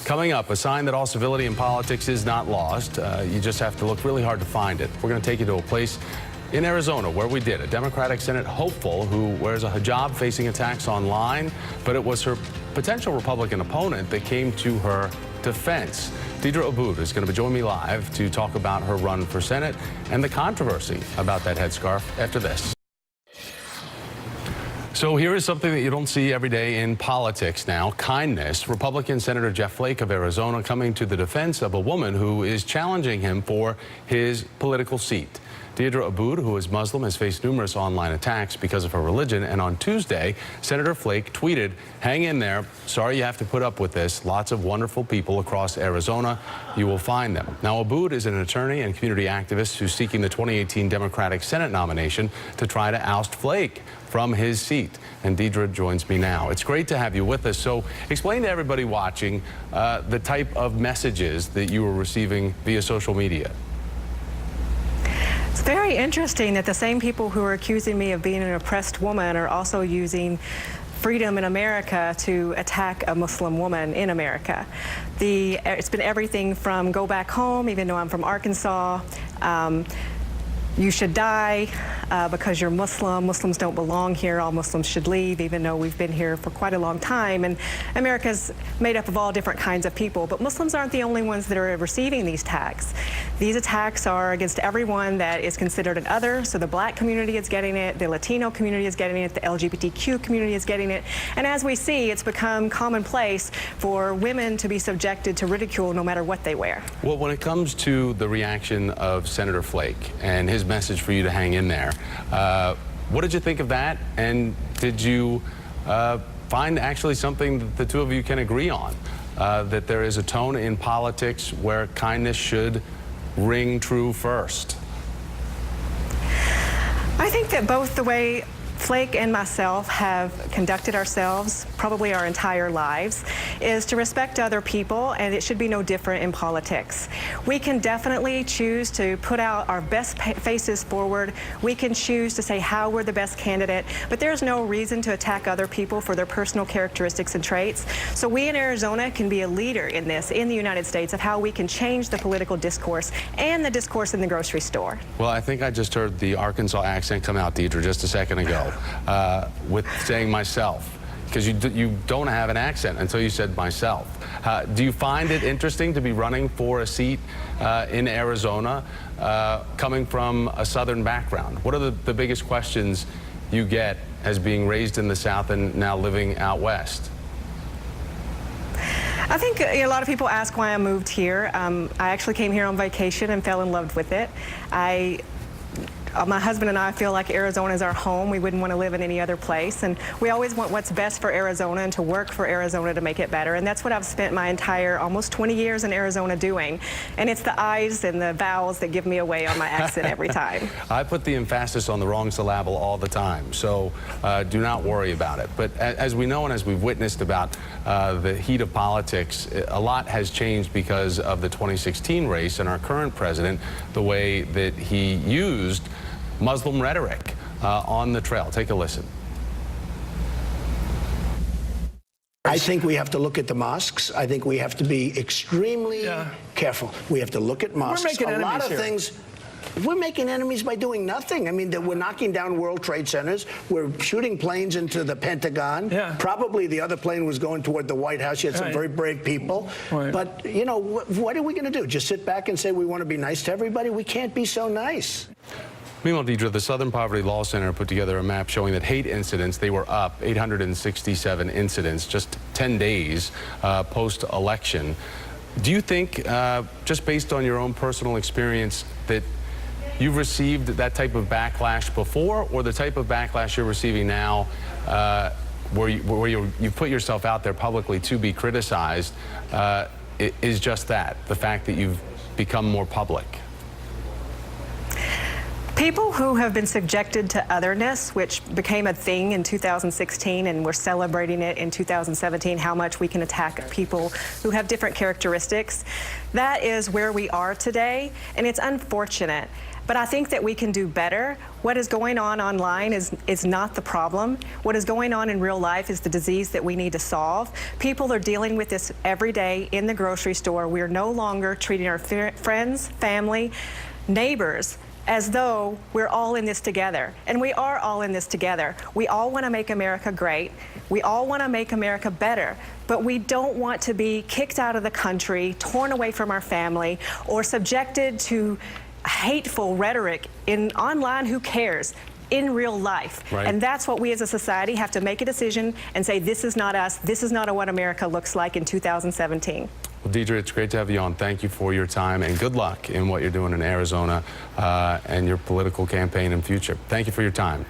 Coming up, a sign that all civility in politics is not lost. You just have to look really hard to find it. We're going to take you to a place in Arizona where we did. A Democratic Senate hopeful who wears a hijab facing attacks online, but it was her potential Republican opponent that came to her defense. Deedra Abboud is going to join me live to talk about her run for Senate and the controversy about that headscarf after this. So here is something that you don't see every day in politics now, kindness. Republican Senator Jeff Flake of Arizona coming to the defense of a woman who is challenging him for his political seat. Deedra Abboud, who is Muslim, has faced numerous online attacks because of her religion. And on Tuesday, Senator Flake tweeted, "Hang in there. Sorry you have to put up with this. Lots of wonderful people across Arizona. You will find them." Now, Abboud is an attorney and community activist who's seeking the 2018 Democratic Senate nomination to try to oust Flake from his seat. And Deedra joins me now. It's great to have you with us. So explain to everybody watching the type of messages that you were receiving via social media. It's very interesting that the same people who are accusing me of being an oppressed woman are also using freedom in America to attack a Muslim woman in America. It's been everything from go back home, even though I'm from Arkansas, you should die because you're Muslim. Muslims don't belong here. All Muslims should leave, even though we've been here for quite a long time. And America's made up of all different kinds of people. But Muslims aren't the only ones that are receiving these attacks. These attacks are against everyone that is considered an other. So the black community is getting it, the Latino community is getting it, the LGBTQ community is getting it. And as we see, it's become commonplace for women to be subjected to ridicule no matter what they wear. Well, when it comes to the reaction of Senator Flake and his message for you to hang in there, what did you think of that? And did you find actually something that the two of you can agree on? That there is a tone in politics where kindness should ring true first? I think that both the way Flake and myself have conducted ourselves probably our entire lives is to respect other people, and it should be no different in politics. We can definitely choose to put out our best faces forward. We can choose to say how we're the best candidate, but there's no reason to attack other people for their personal characteristics and traits. So we in Arizona can be a leader in this, in the United States, of how we can change the political discourse and the discourse in the grocery store. Well, I think I just heard the Arkansas accent come out, Deedra, just a second ago. With saying myself, because you don't have an accent until you said myself. Do you find it interesting to be running for a seat in Arizona, coming from a Southern background? What are the biggest questions you get as being raised in the South and now living out West? I think a lot of people ask why I moved here. I actually came here on vacation and fell in love with it. My husband and I feel like Arizona is our home. We wouldn't want to live in any other place. And we always want what's best for Arizona and to work for Arizona to make it better. And that's what I've spent my entire almost 20 years in Arizona doing. And it's the I's and the vowels that give me away on my accent every time. I put the emphasis on the wrong syllable all the time, so do not worry about it. But as we know and as we've witnessed about the heat of politics, a lot has changed because of the 2016 race and our current president, the way that he used Muslim rhetoric on the trail. Take a listen. I think we have to look at the mosques. I think we have to be extremely careful. We have to look at mosques. We're making a lot of here. things. We're making enemies by doing nothing. I mean, we're knocking down World Trade Centers. We're shooting planes into the Pentagon. Yeah. Probably the other plane was going toward the White House. You had some very brave people. Right. But, you know, what are we going to do? Just sit back and say we want to be nice to everybody? We can't be so nice. Meanwhile, Deedra, the Southern Poverty Law Center put together a map showing that hate incidents, they were up 867 incidents just 10 days post-election. Do you think, just based on your own personal experience, that you've received that type of backlash before, or the type of backlash you're receiving now where you've put yourself out there publicly to be criticized is just that, the fact that you've become more public? People who have been subjected to otherness, which became a thing in 2016, and we're celebrating it in 2017, how much we can attack people who have different characteristics, that is where we are today, and it's unfortunate. But I think that we can do better. What is going on online is not the problem. What is going on in real life is the disease that we need to solve. People are dealing with this every day in the grocery store. We are no longer treating our friends, family, neighbors as though we're all in this together. And we are all in this together. We all want to make America great. We all want to make America better. But we don't want to be kicked out of the country, torn away from our family, or subjected to hateful rhetoric online. Who cares? In real life. Right. And that's what we as a society have to make a decision and say, this is not us. This is not what America looks like in 2017. Well, Deedra, it's great to have you on. Thank you for your time, and good luck in what you're doing in Arizona and your political campaign and future. Thank you for your time.